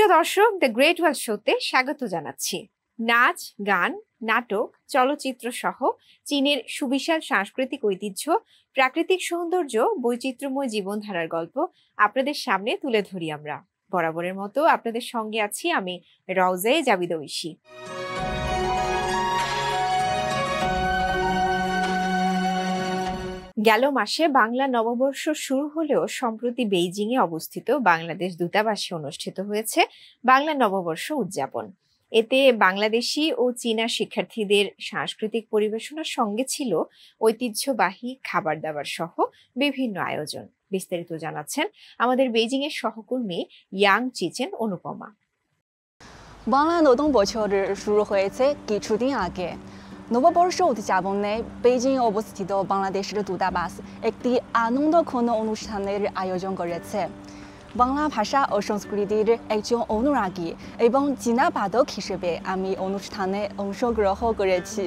প্রিয় দর্শক, the great ওয়াল শোতে স্বাগত জানাচ্ছি। নাচ, গান, নাটক, চলচ্চিত্র সহ চীনের সুবিশাল সাংস্কৃতিক ঐতিহ্য, প্রাকৃতিক সৌন্দর্য, বৈচিত্র্যময় জীবনধারার গল্প আপনাদের সামনে তুলে ধরি আমরা। বরাবরের মতো আপনাদের সঙ্গে আছি আমি, রওজে জাবিদ ঐশী। গেল মাসে বাংলা নববর্ষ শুরু হলেও সম্প্রতি বেইজিংয়ে অবস্থিত বাংলাদেশ দূতাবাসে অনুষ্ঠিত হয়েছে বাংলা নববর্ষ উদযাপন। এতে বাংলাদেশি ও চীনা শিক্ষার্থীদের সাংস্কৃতিক পরিবেশনার সঙ্গে ছিল ঐতিহ্যবাহী খাবার দাবার সহ বিভিন্ন আয়োজন। বিস্তারিত জানাচ্ছেন আমাদের বেইজিংয়ের সহকর্মী ইয়াং চিচেন অনুপমা। বাংলা নতুন বছর শুরু হয়েছে কিছুদিন আগে। নববর্ষ উদযাপনে বেইজিং অবস্থিত বাংলাদেশের দূতাবাস একটি আনন্দঘন অনুষ্ঠানের আয়োজন করেছে। বাংলা ভাষা ও সংস্কৃতির একজন অনুরাগী এবং চীনা বাদক হিসেবে আমি অনুষ্ঠানে অংশগ্রহণ করেছি।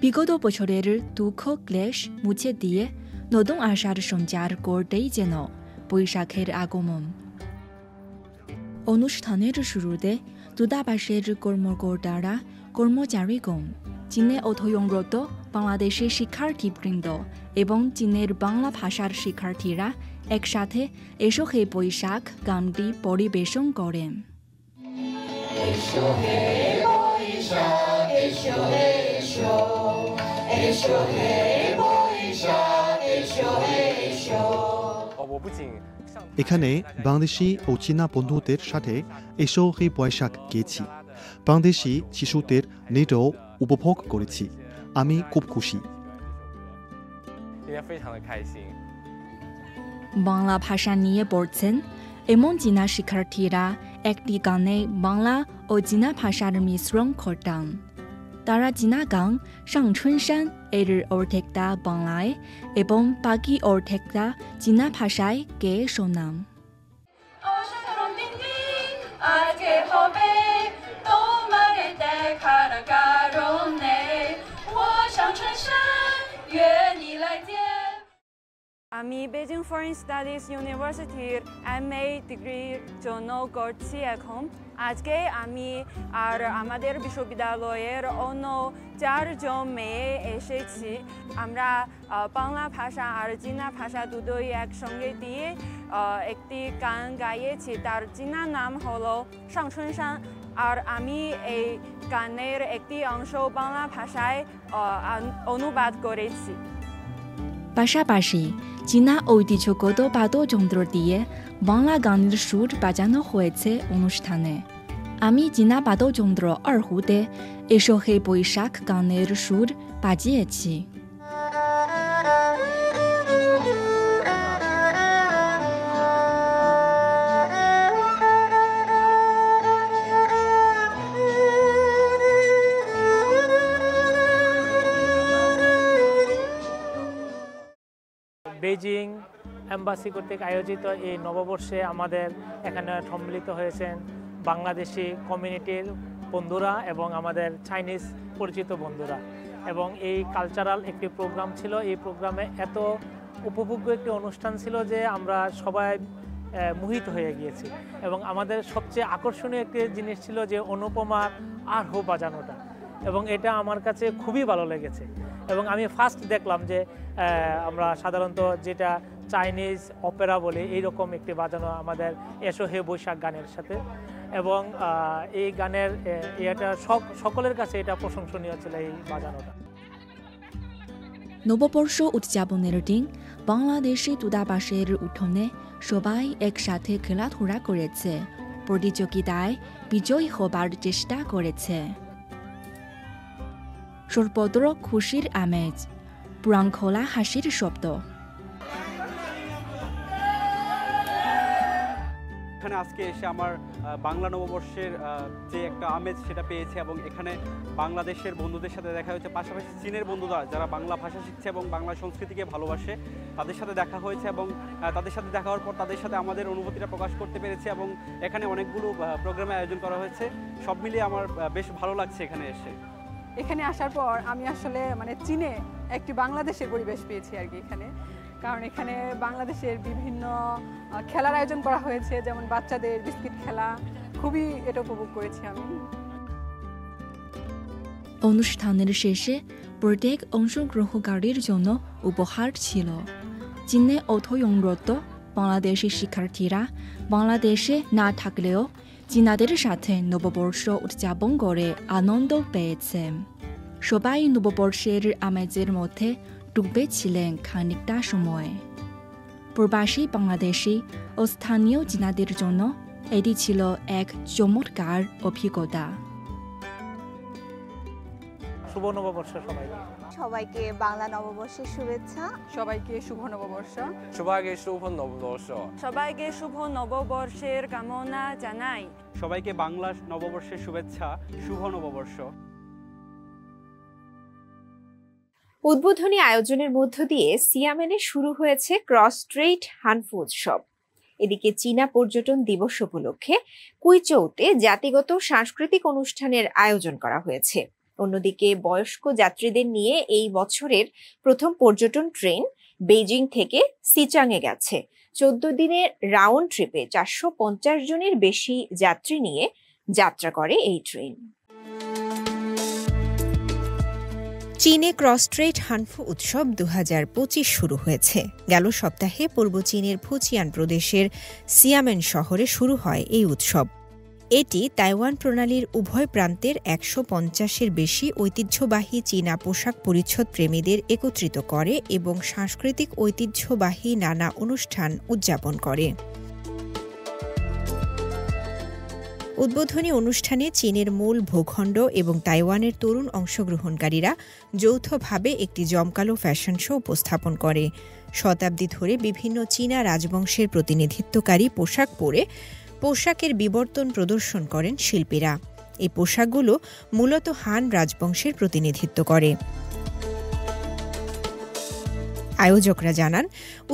বিগত বছরের দুঃখ ক্লেশ মুছে দিয়ে নতুন আশার সঞ্চার করতেই যেন বৈশাখের আগমন। অনুষ্ঠানের শুরুতে দূতাবাসের কর্মকর্তারা, কর্মচারীগণ, চীনে অধ্যয়নরত বাংলাদেশের শিক্ষার্থীবৃন্দ এবং চীনের বাংলা ভাষার শিক্ষার্থীরা একসাথে এসো হে বৈশাখ গানটি পরিবেশন করেন। এখানে বাংলাদেশি ও চীনা বন্ধুদের সাথে এসো হে বৈশাখ গেয়েছি। বাংলাদেশি শিশুদের নৃত্য উপভোগ করেছি। আমি খুব খুশি। বাংলা ভাষা নিয়ে পড়ছেন এমন চীনা শিক্ষার্থীরা একটি গানে বাংলা ও চীনা ভাষার মিশ্রণ ঘটান। তারা চীনা গান সাংচুনশান এর অর্ধেকটা বাংলায় এবং বাকি অর্ধেকটা চীনা ভাষায় গেয়ে শোনান। আমি বেজিং ফরেন স্টাডিজ ইউনিভার্সিটির MA ডিগ্রির জন্য করছি এখন। আজকে আমি আর আমাদের বিশ্ববিদ্যালয়ের অন্য 4 জন মেয়ে এসেছি। আমরা বাংলা ভাষা আর চীনা ভাষা দুটোই একসঙ্গে দিয়ে একটি গান গাইয়েছি। তার চীনা নাম হলো সাংচুনশান, আর আমি এই গানের একটি অংশ বাংলা ভাষায় অনুবাদ করেছি। পাশাপাশি চীনা ঐতিহ্যগত বাদ্যযন্ত্র দিয়ে বাংলা গানের সুর বাজানো হয়েছে অনুষ্ঠানে। আমি চীনা বাদ্যযন্ত্র আরহুতে এসো হে বৈশাখ গানের সুর বাজিয়েছি। বেইজিং এম্বাসি কর্তৃক আয়োজিত এই নববর্ষে আমাদের এখানে সম্মিলিত হয়েছেন বাংলাদেশি কমিউনিটির বন্ধুরা এবং আমাদের চাইনিজ পরিচিত বন্ধুরা, এবং এই কালচারাল একটি প্রোগ্রাম ছিল। এই প্রোগ্রামে এত উপভোগ্য একটি অনুষ্ঠান ছিল যে আমরা সবাই মোহিত হয়ে গিয়েছি। এবং আমাদের সবচেয়ে আকর্ষণীয় একটি জিনিস ছিল যে অনুপমার আরহো বাজানোটা, এবং এটা আমার কাছে খুবই ভালো লেগেছে। এবং আমি ফার্স্ট দেখলাম যে আমরা সাধারণত যেটা চাইনিজ অপেরা বলি এইরকম একটি বাজানো আমাদের এসো হে বৈশাখ গানের সাথে, এবং এই গানের এটা সকলের কাছে এটা প্রশংসনীয় ছিল এই বাজানোটা। নববর্ষ উদযাপনের দিন বাংলাদেশি দূতাবাসের উঠোনে সবাই একসাথে খেলাধুলা করেছে, প্রতিযোগিতায় বিজয়ী হবার চেষ্টা করেছে। সর্বত্র খুশির আমেজ, প্রাণখোলা হাসির শব্দ। এখানে আজকে এসে আমার বাংলা নববর্ষের যে একটা আমেজ সেটা পেয়েছে, এবং এখানে বাংলাদেশের বন্ধুদের সাথে দেখা হয়েছে, পাশাপাশি চীনের বন্ধুরা যারা বাংলা ভাষা শিখছে এবং বাংলা সংস্কৃতিকে ভালোবাসে তাদের সাথে দেখা হয়েছে, এবং তাদের সাথে দেখা হওয়ার পর তাদের সাথে আমাদের অনুভূতিটা প্রকাশ করতে পেরেছি, এবং এখানে অনেকগুলো প্রোগ্রামের আয়োজন করা হয়েছে। সব মিলিয়ে আমার বেশ ভালো লাগছে এখানে এসে। এখানে আসার পর আমি আসলে চীনে একটি বাংলাদেশের পরিবেশ পেয়েছি আর কি। এখানে কারণ এখানে বাংলাদেশের বিভিন্ন খেলার আয়োজন করা হয়েছে, যেমন বাচ্চাদের বিস্কিট খেলা, খুবই এটা উপভোগ করেছি আমি। অনুষ্ঠানের শেষে প্রত্যেক অংশগ্রহণকারীর জন্য উপহার ছিল। চীনে অধ্যয়নরত বাংলাদেশি শিক্ষার্থীরা বাংলাদেশে না থাকলেও চীনাদের সাথে নববর্ষ উদযাপন করে আনন্দ পেয়েছে। সবাই নববর্ষের আমেজের মধ্যে ডুবে ছিলেন খানিকটা সময়। প্রবাসী বাংলাদেশি ও স্থানীয় চীনাদের জন্য এটি ছিল এক চমৎকার অভিজ্ঞতা। শুভ নববর্ষ সবাইকে। সবাইকে বাংলা নববর্ষের শুভেচ্ছা। সবাইকে শুভ নববর্ষ। সবাইকে শুভ নববর্ষ। সবাইকে শুভ নববর্ষের কামনা জানাই। সবাইকে বাংলা নববর্ষের শুভেচ্ছা, শুভ নববর্ষ। উদ্বোধনী আয়োজনের মধ্য দিয়ে সিয়ামেনে শুরু হয়েছে ক্রস স্ট্রেইট হানফু উৎসব। এদিকে চীনা পর্যটন দিবস উপলক্ষে কুইচৌতে জাতিগত সাংস্কৃতিক অনুষ্ঠানের আয়োজন করা হয়েছে। অন্যদিকে বয়স্ক যাত্রীদের নিয়ে এই বছরের প্রথম পর্যটন ট্রেন বেইজিং থেকে সিচাংয়ে গেছে। 14 দিনের রাউন্ড ট্রিপে 450 জনের বেশি যাত্রী নিয়ে যাত্রা করে এই ট্রেন। চীনে ক্রস স্ট্রেইট হানফু উৎসব 2025 শুরু হয়েছে। গেল সপ্তাহে পূর্ব চীনের ফুজিয়ান প্রদেশের সিয়ামেন শহরে শুরু হয় এই উৎসব। এটি তাইওয়ান প্রণালীর উভয় প্রান্তের 150-এর বেশি ঐতিহ্যবাহী চীনা পোশাক পরিচ্ছদ প্রেমীদের একত্রিত করে এবং সাংস্কৃতিক ঐতিহ্যবাহী নানা অনুষ্ঠান উদযাপন করে। উদ্বোধনী অনুষ্ঠানে চীনের মূল ভূখণ্ড এবং তাইওয়ানের তরুণ অংশগ্রহণকারীরা যৌথভাবে একটি জমকালো ফ্যাশন শো উপস্থাপন করে। শতাব্দী ধরে বিভিন্ন চীনা রাজবংশের প্রতিনিধিত্বকারী পোশাক পরে পোশাকের বিবর্তন প্রদর্শন করেন শিল্পীরা। এই পোশাকগুলো মূলত হান রাজবংশের প্রতিনিধিত্ব করে। আয়োজকরা জানান,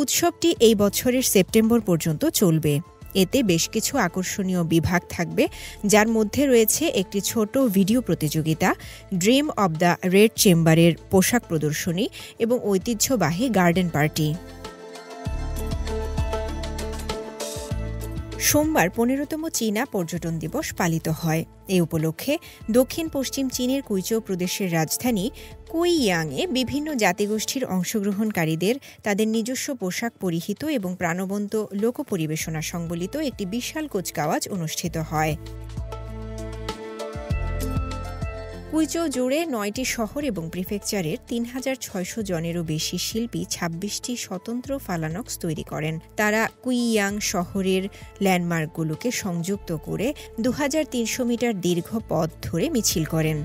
উৎসবটি এই বছরের সেপ্টেম্বর পর্যন্ত চলবে। এতে বেশ কিছু আকর্ষণীয় বিভাগ থাকবে, যার মধ্যে রয়েছে একটি ছোট ভিডিও প্রতিযোগিতা, ড্রিম অব দ্য রেড চেম্বারের পোশাক প্রদর্শনী এবং ঐতিহ্যবাহী গার্ডেন পার্টি। সোমবার 15তম চীনা পর্যটন দিবস পালিত হয়। এ উপলক্ষে দক্ষিণ পশ্চিম চীনের কুইচৌ প্রদেশের রাজধানী কুইয়াংয়ে বিভিন্ন জাতিগোষ্ঠীর অংশগ্রহণকারীদের তাদের নিজস্ব পোশাক পরিহিত এবং প্রাণবন্ত লোকপরিবেশনা সংবলিত একটি বিশাল কুচকাওয়াজ অনুষ্ঠিত হয়। কুইচৌ জুড়ে 9টি শহর এবং প্রিফেকচারের 3600 জনেরও বেশি শিল্পী 26টি স্বতন্ত্র ফালানক্স তৈরি করেন। তারা কুইয়াং শহরের ল্যান্ডমার্কগুলোকে সংযুক্ত করে 2300 মিটার দীর্ঘ পথ ধরে মিছিল করেন।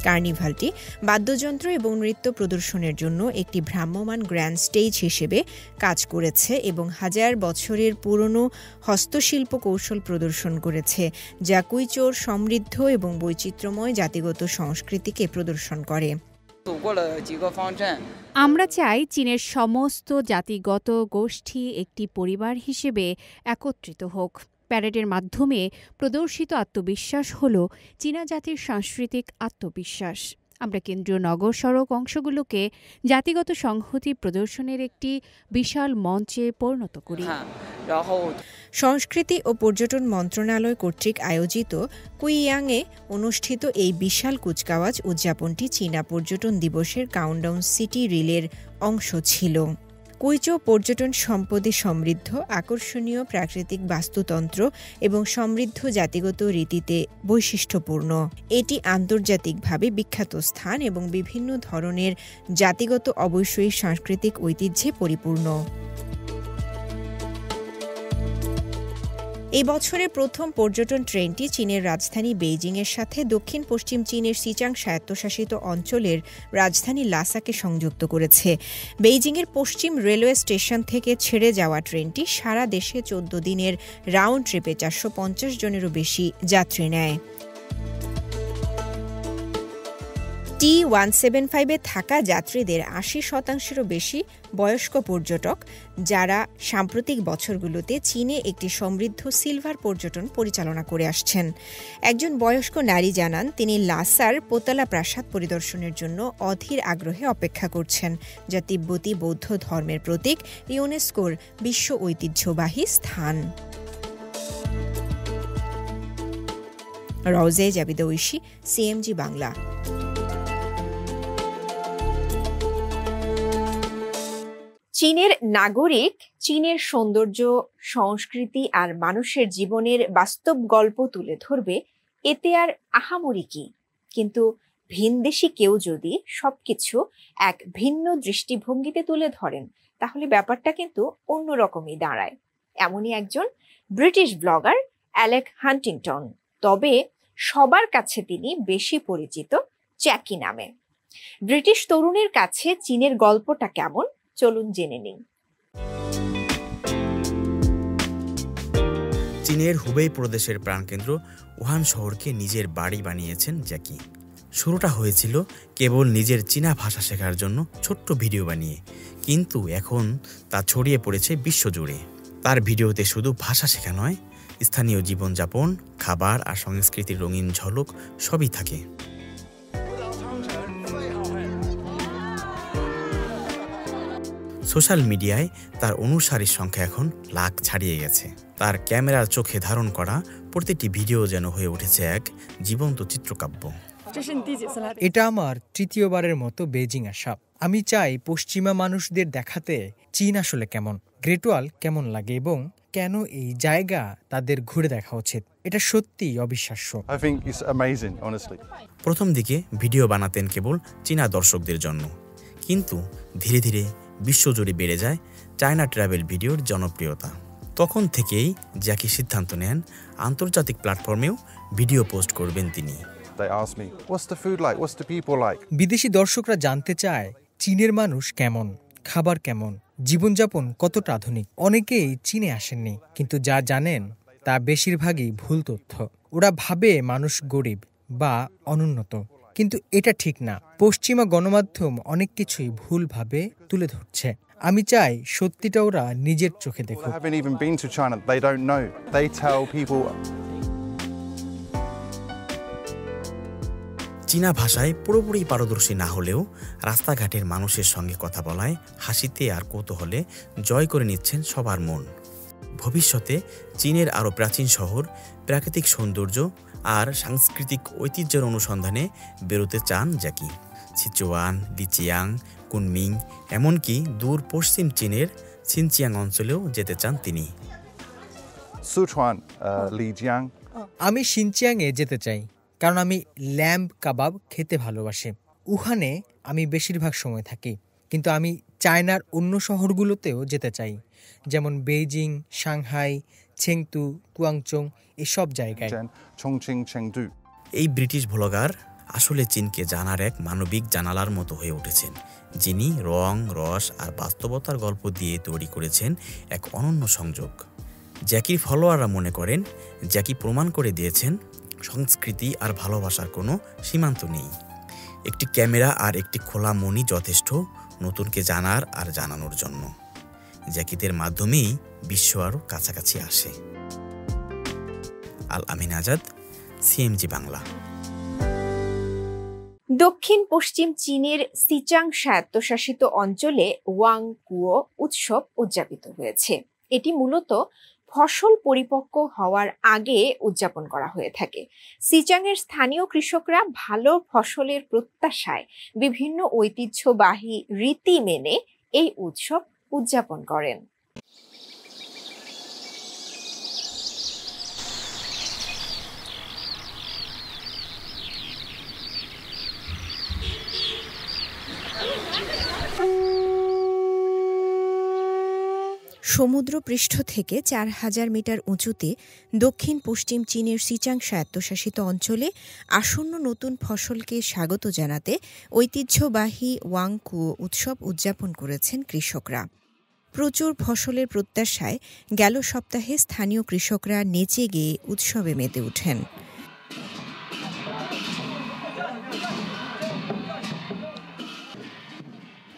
কার্নিভালটি বাদ্যযন্ত্র এবং নৃত্য প্রদর্শনের জন্য একটি ভ্রাম্যমাণ গ্র্যান্ড স্টেজ হিসেবে কাজ করেছে এবং 1000 বছরের পুরনো হস্তশিল্প কৌশল প্রদর্শন করেছে, যা কুইচৌর সমৃদ্ধ এবং বৈচিত্র্যময় জাতিগত সংস্কৃতিকে প্রদর্শন করে। আমরা চাই চীনের সমস্ত জাতিগত গোষ্ঠী একটি পরিবার হিসেবে একত্রিত হোক। প্যারেডের মাধ্যমে প্রদর্শিত আত্মবিশ্বাস হল চীনা জাতির সাংস্কৃতিক আত্মবিশ্বাস। আমরা কেন্দ্রীয় নগর সড়ক অংশগুলোকে জাতিগত সংহতি প্রদর্শনের একটি বিশাল মঞ্চে পরিণত করি। সংস্কৃতি ও পর্যটন মন্ত্রণালয় কর্তৃক আয়োজিত কুইয়াংয়ে অনুষ্ঠিত এই বিশাল কুচকাওয়াজ উদযাপনটি চীনা পর্যটন দিবসের কাউন্টডাউন সিটি রিলের অংশ ছিল। কুইচৌ পর্যটন সম্পদে সমৃদ্ধ, আকর্ষণীয় প্রাকৃতিক বাস্তুতন্ত্র এবং সমৃদ্ধ জাতিগত রীতিতে বৈশিষ্ট্যপূর্ণ। এটি আন্তর্জাতিকভাবে বিখ্যাত স্থান এবং বিভিন্ন ধরনের জাতিগত অবশ্যই সাংস্কৃতিক ঐতিহ্যে পরিপূর্ণ। এই বছরের প্রথম পর্যটন ট্রেনটি চীনের রাজধানী বেইজিংয়ের সাথে দক্ষিণ পশ্চিম চীনের সিচাং স্বায়ত্তশাসিত অঞ্চলের রাজধানী লাসাকে সংযুক্ত করেছে। বেইজিংয়ের পশ্চিম রেলওয়ে স্টেশন থেকে ছেড়ে যাওয়া ট্রেনটি সারা দেশে 14 দিনের রাউন্ড ট্রিপে 450 জনেরও বেশি যাত্রী নেয়। T175-এ থাকা যাত্রীদের ৮০%-এরও বেশি বয়স্ক পর্যটক, যারা সাম্প্রতিক বছরগুলোতে চীনে একটি সমৃদ্ধ সিলভার পর্যটন পরিচালনা করে আসছেন। একজন বয়স্ক নারী জানান তিনি লাসার পোতালা প্রাসাদ পরিদর্শনের জন্য অধীর আগ্রহে অপেক্ষা করছেন, যা তিব্বতী বৌদ্ধ ধর্মের প্রতীক, ইউনেস্কোর বিশ্ব ঐতিহ্যবাহী স্থান। রওজে জাবিদা ঐশী, সিএমজি বাংলা। চীনের নাগরিক চীনের সৌন্দর্য, সংস্কৃতি আর মানুষের জীবনের বাস্তব গল্প তুলে ধরবে, এতে আর আহামরি কি। কিন্তু ভিনদেশি কেউ যদি সবকিছু এক ভিন্ন দৃষ্টিভঙ্গিতে তুলে ধরেন, তাহলে ব্যাপারটা কিন্তু অন্যরকমই দাঁড়ায়। এমনই একজন ব্রিটিশ ব্লগার অ্যালেক হান্টিংটন, তবে সবার কাছে তিনি বেশি পরিচিত জ্যাকি নামে। ব্রিটিশ তরুণের কাছে চীনের গল্পটা কেমন, চলুন জেনে নিন। চীনের হুবেই প্রদেশের প্রাণকেন্দ্র উহান শহরকে নিজের বাড়ি বানিয়েছেন জ্যাকি। শুরুটা হয়েছিল কেবল নিজের চীনা ভাষা শেখার জন্য ছোট্ট ভিডিও বানিয়ে, কিন্তু এখন তা ছড়িয়ে পড়েছে বিশ্বজুড়ে। তার ভিডিওতে শুধু ভাষা শেখা নয়, স্থানীয় জীবনযাপন, খাবার আর সংস্কৃতির রঙিন ঝলক সবই থাকে। সোশ্যাল মিডিয়ায় তার অনুসারীর সংখ্যা এখন লাখ ছাড়িয়ে গেছে। তার ক্যামেরার চোখে ধারণ করা প্রতিটি ভিডিও যেন হয়ে উঠেছে এক জীবন্ত চিত্রকাব্য। এটা আমার তৃতীয়বারের মতো বেজিং আসা। আমি চাই পশ্চিমা মানুষদের দেখাতে চীন আসলে কেমন, গ্রেট ওয়াল কেমন লাগে এবং কেন এই জায়গা তাদের ঘুরে দেখা উচিত। এটা সত্যিই অবিশ্বাস্য। প্রথম দিকে ভিডিও বানাতেন কেবল চীনা দর্শকদের জন্য, কিন্তু ধীরে ধীরে বিশ্বজুড়ে বেড়ে যায় চায়না ট্রাভেল ভিডিওর জনপ্রিয়তা। তখন থেকেই জ্যাকি সিদ্ধান্ত নেন আন্তর্জাতিক প্ল্যাটফর্মেও ভিডিও পোস্ট করবেন তিনি। বিদেশি দর্শকরা জানতে চায় চীনের মানুষ কেমন, খাবার কেমন, জীবনযাপন কতটা আধুনিক। অনেকেই চীনে আসেননি, কিন্তু যা জানেন তা বেশিরভাগই ভুল তথ্য। ওরা ভাবে মানুষ গরিব বা অনুন্নত, কিন্তু এটা ঠিক না। পশ্চিমা গণমাধ্যম অনেক কিছুই ভুলভাবে তুলে ধরছে। আমি চাই সত্যিটা ওরা নিজের চোখে দেখুক। চীনা ভাষায় পুরোপুরি পারদর্শী না হলেও রাস্তাঘাটের মানুষের সঙ্গে কথা বলায় হাসিতে আর কৌতূহলে জয় করে নিচ্ছেন সবার মন। ভবিষ্যতে চীনের আরও প্রাচীন শহর, প্রাকৃতিক সৌন্দর্য আর সাংস্কৃতিক ঐতিহ্যের অনুসন্ধানে বেরোতে চান জ্যাকি। সিচুয়ান, লিচিয়াং, কুনমিং, এমনকি দূর পশ্চিম চীনের সিনচিয়াং অঞ্চলেও যেতে চান তিনি। আমি সিনচিয়াংয়ে যেতে চাই, কারণ আমি ল্যাম্ব কাবাব খেতে ভালোবাসি। উহানে আমি বেশিরভাগ সময় থাকি, কিন্তু আমি চায়নার অন্য শহরগুলোতেও যেতে চাই, যেমন বেইজিং, সাংহাই, চেংতু, কুয়াংচং, এসব জায়গায়। এই ব্রিটিশ ব্লগার আসলে চীনকে জানার এক মানবিক জানালার মতো হয়ে উঠেছেন, যিনি রং, রস আর বাস্তবতার গল্প দিয়ে তৈরি করেছেন এক অনন্য সংযোগ। জ্যাকির ফলোয়াররা মনে করেন জ্যাকি প্রমাণ করে দিয়েছেন সংস্কৃতি আর ভালোবাসার কোনো সীমান্ত নেই। একটি ক্যামেরা আর একটি খোলা মনই যথেষ্ট নতুনকে জানার আর জানানোর জন্য। জ্যাকিদের মাধ্যমেই বিশ্ব আরও কাছাকাছি আসে। আল আমিন আজাদ, সিএমজি বাংলা। দক্ষিণ পশ্চিম চীনের সিচাং স্বায়ত্তশাসিত অঞ্চলে ওয়াংকুয়ো উৎসব উদযাপিত হয়েছে। এটি মূলত ফসল পরিপক্ক হওয়ার আগে উদযাপন করা হয়ে থাকে। সিচাংয়ের স্থানীয় কৃষকরা ভালো ফসলের প্রত্যাশায় বিভিন্ন ঐতিহ্যবাহী রীতি মেনে এই উৎসব উদযাপন করেন। সমুদ্রপৃষ্ঠ থেকে ৪,০০০ মিটার উঁচুতে দক্ষিণ পশ্চিম চীনের সিচাং স্বায়ত্তশাসিত অঞ্চলে আসন্ন নতুন ফসলকে স্বাগত জানাতে ঐতিহ্যবাহী ওয়াংকুয়ো উৎসব উদযাপন করেছেন কৃষকরা। প্রচুর ফসলের প্রত্যাশায় গেল সপ্তাহে স্থানীয় কৃষকরা নেচে গেয়ে উৎসবে মেতে ওঠেন।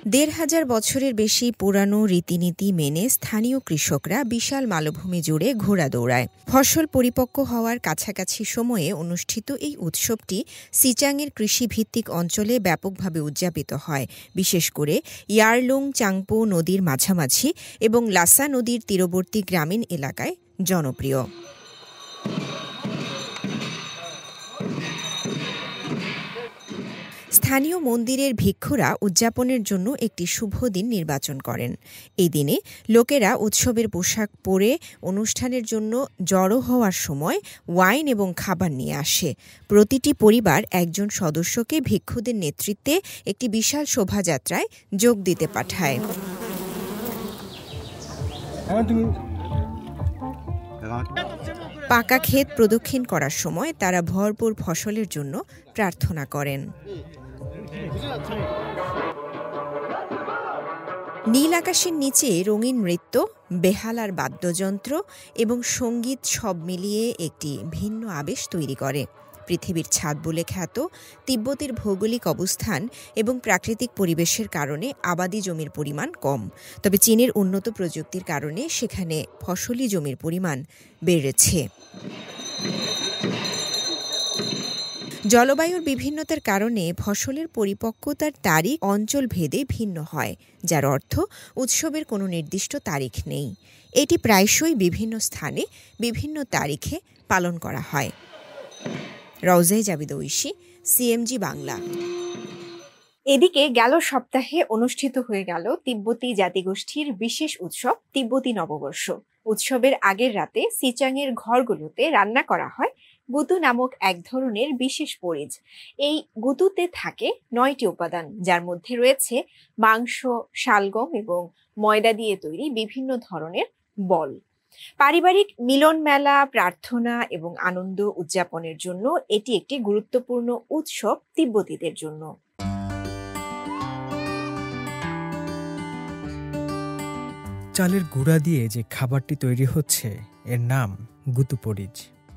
১,৫০০ বছরের বেশি পুরানো রীতিনীতি মেনে স্থানীয় কৃষকরা বিশাল মালভূমি জুড়ে ঘোড়া দৌড়ায়। ফসল পরিপক্ব হওয়ার কাছাকাছি সময়ে অনুষ্ঠিত এই উৎসবটি সিচাংয়ের কৃষিভিত্তিক অঞ্চলে ব্যাপকভাবে উদযাপিত হয়, বিশেষ করে ইয়ারলুং চাংপো নদীর মাঝামাঝি এবং লাসা নদীর তীরবর্তী গ্রামীণ এলাকায় জনপ্রিয়। স্থানীয় মন্দিরের ভিক্ষুরা উদযাপনের জন্য একটি শুভ দিন নির্বাচন করেন। এই দিনে লোকেরা উৎসবের পোশাক পরে অনুষ্ঠানের জন্য জড়ো হওয়ার সময় ওয়াইন এবং খাবার নিয়ে আসে। প্রতিটি পরিবার একজন সদস্যকে ভিক্ষুদের নেতৃত্বে একটি বিশাল শোভাযাত্রায় যোগ দিতে পাঠায়। পাকা ক্ষেত প্রদক্ষিণ করার সময় তারা ভরপুর ফসলের জন্য প্রার্থনা করেন। নীল আকাশের নিচে রঙিন নৃত্য, বেহালার বাদ্যযন্ত্র এবং সঙ্গীত সব মিলিয়ে একটি ভিন্ন আবেশ তৈরি করে। পৃথিবীর ছাদ বলে খ্যাত তিব্বতের ভৌগোলিক অবস্থান এবং প্রাকৃতিক পরিবেশের কারণে আবাদি জমির পরিমাণ কম, তবে চীনের উন্নত প্রযুক্তির কারণে সেখানে ফসলি জমির পরিমাণ বেড়েছে। জলবায়ুর বিভিন্নতার কারণে ফসলের পরিপক্বতার তারিখ অঞ্চল ভেদে ভিন্ন হয়, যার অর্থ উৎসবের কোনো নির্দিষ্ট তারিখ নেই। এটি প্রায়শই বিভিন্ন স্থানে বিভিন্ন তারিখে পালন করা হয়। রওজায়ে জাবিদ ঐশী, সিএমজি বাংলা। এদিকে গেল সপ্তাহে অনুষ্ঠিত হয়ে গেল তিব্বতী জাতিগোষ্ঠীর বিশেষ উৎসব তিব্বতী নববর্ষ। উৎসবের আগের রাতে সিচাংয়ের ঘরগুলোতে রান্না করা হয় গুতু নামক এক ধরনের বিশেষ পরিজ। এই গুতুতে থাকে ৯টি উপাদান, যার মধ্যে রয়েছে মাংস, শালগম এবং ময়দা দিয়ে তৈরি বিভিন্ন ধরনের বল। পারিবারিক মিলন মেলা, প্রার্থনা এবং আনন্দ উদযাপনের জন্য এটি একটি গুরুত্বপূর্ণ উৎসব তিব্বতীদের জন্য। চালের গুঁড়া দিয়ে যে খাবারটি তৈরি হচ্ছে এর নাম গুতু পরিজ।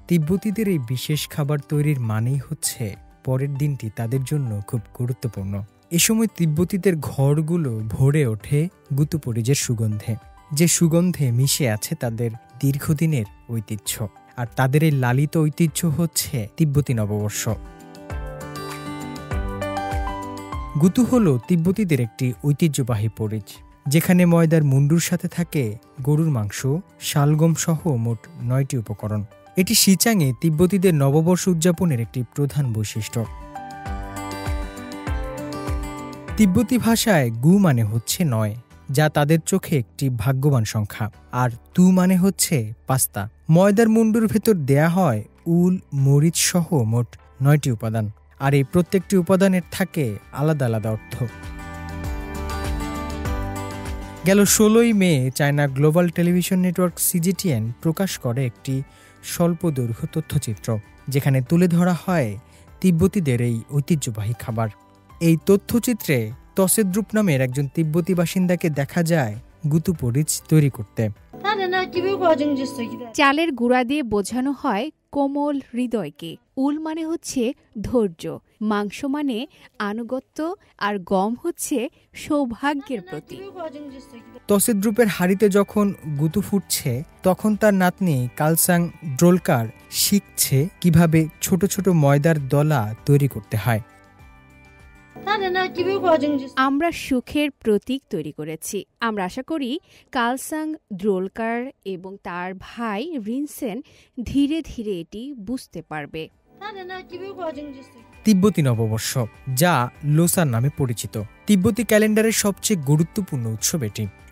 তিব্বতীদের এই বিশেষ খাবার তৈরির মানেই হচ্ছে পরের দিনটি তাদের জন্য খুব গুরুত্বপূর্ণ। এ সময় তিব্বতীদের ঘরগুলো ভরে ওঠে গুতু পরিজের সুগন্ধে, যে সুগন্ধে মিশে আছে তাদের দীর্ঘদিনের ঐতিহ্য। আর তাদের এই লালিত ঐতিহ্য হচ্ছে তিব্বতী নববর্ষ। গুতু হল তিব্বতীদের একটি ঐতিহ্যবাহী পরিজ, যেখানে ময়দার মুন্ডুর সাথে থাকে গরুর মাংস, শালগম সহ মোট ৯টি উপকরণ। এটি সিচাংয়ে তিব্বতীদের নববর্ষ উদযাপনের একটি প্রধান বৈশিষ্ট্য। তিব্বতী ভাষায় গু মানে হচ্ছে ৯, যা তাদের চোখে একটি ভাগ্যবান সংখ্যা, আর তু মানে হচ্ছে পাস্তা। ময়দার মুন্ডুর ভেতর দেয়া হয় উল, মরিচ সহ মোট ৯টি উপাদান, আর এই প্রত্যেকটি উপাদানের থাকে আলাদা আলাদা অর্থ। গেল ১৬ই May China global television network CGTN প্রকাশ করে একটি স্বল্পদৈর্ঘ্য তথ্যচিত্র, যেখানে তুলে ধরা হয় তিব্বতীদের এই ঐতিহ্যবাহী খাবার। এই তথ্যচিত্রে তসেদ্রুপ নামের একজন তিব্বতী বাসিন্দাকে দেখা যায় গুতু পরিজ তৈরি করতে। চালের গুঁড়া দিয়ে বোঝানো হয় কোমল হৃদয়কে, উল মানে হচ্ছে ধৈর্য, মাংস মানে আনুগত্য, আর গম হচ্ছে সৌভাগ্যের প্রতীক। তসেদ্রুপের হাড়িতে যখন গুতু ফুটছে, তখন তার নাতনি কালসাং ড্রোলকার শিখছে কিভাবে ছোট ছোট ময়দার দলা তৈরি করতে হয়। আমরা সুখের প্রতীক তৈরি করেছি। আমরা আশা করি কালসাং দ্রোলকার এবং তার ভাই রিনসেন ধীরে ধীরে এটি বুঝতে পারবে। তিব্বতী নববর্ষ, যা লোসার নামে পরিচিত, তিব্বতী ক্যালেন্ডারের সবচেয়ে গুরুত্বপূর্ণ উৎসব।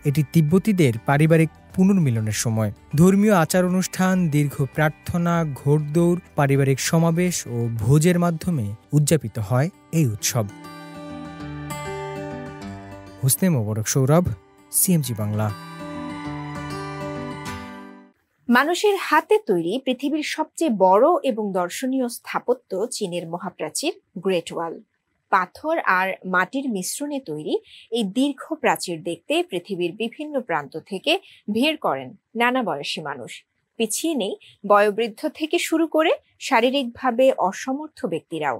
এটি তিব্বতীদের পারিবারিক পুনর্মিলনের সময়। ধর্মীয় আচার অনুষ্ঠান, দীর্ঘ প্রার্থনা, ঘোড়দৌড়, পারিবারিক সমাবেশ ও ভোজের মাধ্যমে উদযাপিত হয় এই উৎসব। হোসনে মোবারক সৌরভ, সিএমজি বাংলা। মানুষের হাতে তৈরি পৃথিবীর সবচেয়ে বড় এবং দর্শনীয় স্থাপত্য চীনের মহাপ্রাচীর গ্রেট ওয়াল। পাথর আর মাটির মিশ্রণে তৈরি এই দীর্ঘ প্রাচীর দেখতে পৃথিবীর বিভিন্ন প্রান্ত থেকে ভিড় করেন নানা বয়সী মানুষ। পিছিয়ে নেই বয়োবৃদ্ধ থেকে শুরু করে শারীরিকভাবে অসমর্থ ব্যক্তিরাও।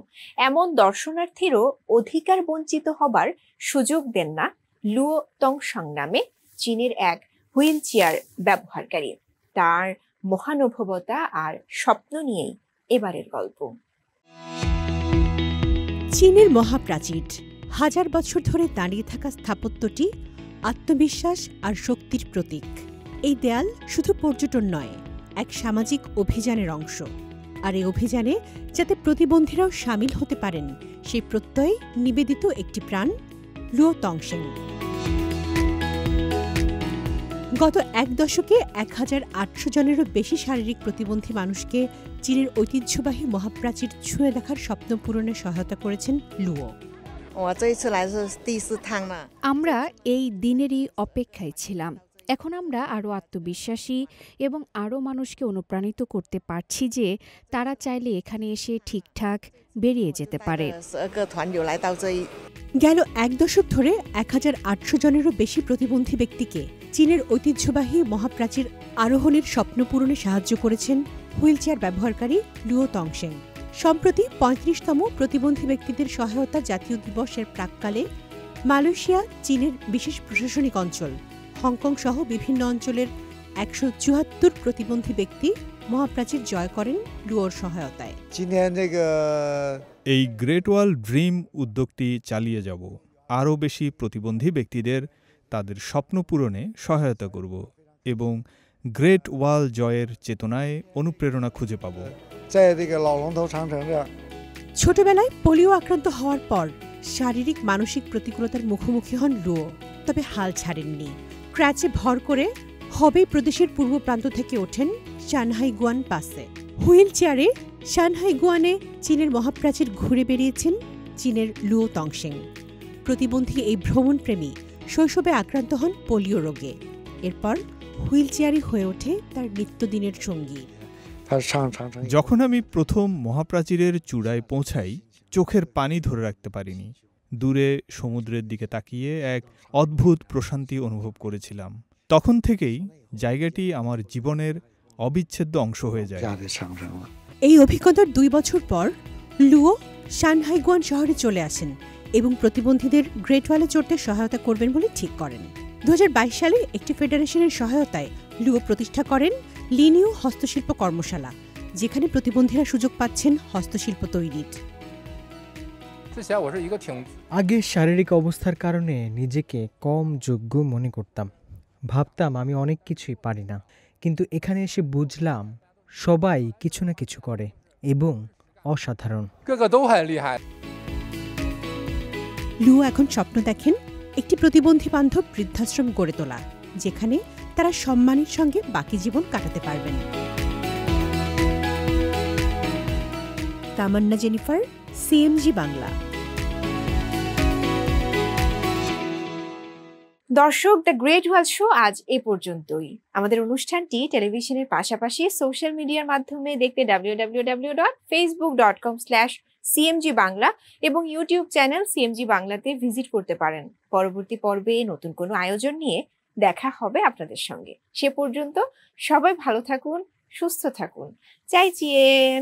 এমন দর্শনার্থীরও অধিকার বঞ্চিত হবার সুযোগ দেন না লুও তংশাং নামে চীনের এক হুইল চেয়ার ব্যবহারকারী। তার মহানুভবতা আর স্বপ্ন নিয়েই এবারের গল্প। চীনের মহাপ্রাচীর, হাজার বছর ধরে দাঁড়িয়ে থাকা স্থাপত্যটি আত্মবিশ্বাস আর শক্তির প্রতীক। এই দেয়াল শুধু পর্যটন নয়, এক সামাজিক অভিযানের অংশ। আর এই অভিযানে যাতে প্রতিবন্ধীরাও সামিল হতে পারেন সেই প্রত্যয়ে নিবেদিত একটি প্রাণ লুও তংশেং। গত এক দশকে ১,৮০০ জনেরও বেশি শারীরিক প্রতিবন্ধী মানুষকে চীনের ঐতিহ্যবাহী মহাপ্রাচীর ছুঁয়ে দেখার স্বপ্ন পূরণে সহায়তা করেছেন লুও। আমরা এই দিনেরই অপেক্ষায় ছিলাম। এখন আমরা আরও আত্মবিশ্বাসী এবং আরও মানুষকে অনুপ্রাণিত করতে পারছি যে তারা চাইলে এখানে এসে ঠিকঠাক বেরিয়ে যেতে পারে। গেল এক দশক ধরে ১,৮০০ জনেরও বেশি প্রতিবন্ধী ব্যক্তিকে চীনের ঐতিহ্যবাহী মহাপ্রাচীর আরোহণের স্বপ্ন পূরণে সাহায্য করেছেন হুইলচেয়ার ব্যবহারকারী লুও তংশেং। সম্প্রতি ৩৫তম প্রতিবন্ধী ব্যক্তিদের সহায়তা জাতীয় দিবসের প্রাক্কালে মালয়েশিয়া, চীনের বিশেষ প্রশাসনিক অঞ্চল, হংকং সহ বিভিন্ন অঞ্চলের ১৭৪ প্রতিবন্ধী ব্যক্তি মহাপ্রাচীর জয় করেন লুওর সহায়তায়। এই গ্রেট ওয়াল ড্রিম উদ্যোগটি চালিয়ে যাব। আরও বেশি প্রতিবন্ধী ব্যক্তিদের তাদের স্বপ্ন পূরণে সহায়তা করব এবং গ্রেট ওয়াল জয়ের চেতনায় অনুপ্রেরণা খুঁজে পাব। ছোটবেলায় পোলিও আক্রান্ত হওয়ার পর শারীরিক মানসিক প্রতিকূলতার মুখোমুখি হন লুও, তবে হাল ছাড়েননি। ক্র্যাচে ভর করে হবেই প্রদেশের পূর্ব প্রান্ত থেকে ওঠেন সানহাই গুয়ান পাসে। হুইল চেয়ারে সানহাই গুয়ানে চীনের মহাপ্রাচীর ঘুরে বেরিয়েছেন চীনের লুও তংশেং। প্রতিবন্ধী এই ভ্রমণপ্রেমী শৈশবে আক্রান্ত হন পোলিও রোগে। এরপর হুইল চেয়ারই হয়ে ওঠে তার নিত্যদিনের সঙ্গী। যখন আমি প্রথম মহাপ্রাচীরের চূড়ায় পৌঁছাই, চোখের পানি ধরে রাখতে পারিনি। দূরে সমুদ্রের দিকে তাকিয়ে এক অদ্ভুত প্রশান্তি অনুভব করেছিলাম। তখন থেকেই জায়গাটি আমার জীবনের অবিচ্ছেদ্য অংশ হয়ে যায়। এই অভিজ্ঞতার ২ বছর পর লুও সানহাই গুয়ান শহরে চলে আসেন এবং প্রতিবন্ধীদের গ্রেট ওয়ালে চড়তে সহায়তা করবেন বলে ঠিক করেন। ২০২২ সালে একটি ফেডারেশনের সহায়তায় লুও প্রতিষ্ঠা করেন লিনিউ হস্তশিল্প কর্মশালা, যেখানে প্রতিবন্ধীরা সুযোগ পাচ্ছেন হস্তশিল্প তৈরির। আগে শারীরিক অবস্থার কারণে নিজেকে কম যোগ্য মনে করতাম। ভাবতাম আমি অনেক কিছুই পারি না, কিন্তু এখানে এসে বুঝলাম সবাই কিছু না কিছু করে এবং অসাধারণ। লুও এখন স্বপ্ন দেখেন একটি প্রতিবন্ধী বান্ধব বৃদ্ধাশ্রম গড়ে তোলা, যেখানে তারা সম্মানের সঙ্গে বাকি জীবন কাটাতে পারবেন। তামান্না জেনিফার, সিএমজি বাংলা। দর্শক, দ্য গ্রেট ওয়াল শো আজ এ পর্যন্তই। আমাদের অনুষ্ঠানটি টেলিভিশনের পাশাপাশি সোশ্যাল মিডিয়ার মাধ্যমে দেখতে www.facebook.com/CMG বাংলা এবং ইউটিউব চ্যানেল সিএমজি বাংলাতে ভিজিট করতে পারেন। পরবর্তী পর্বে নতুন কোনো আয়োজন নিয়ে দেখা হবে আপনাদের সঙ্গে। সে পর্যন্ত সবাই ভালো থাকুন, সুস্থ থাকুন। চাইচিয়েন।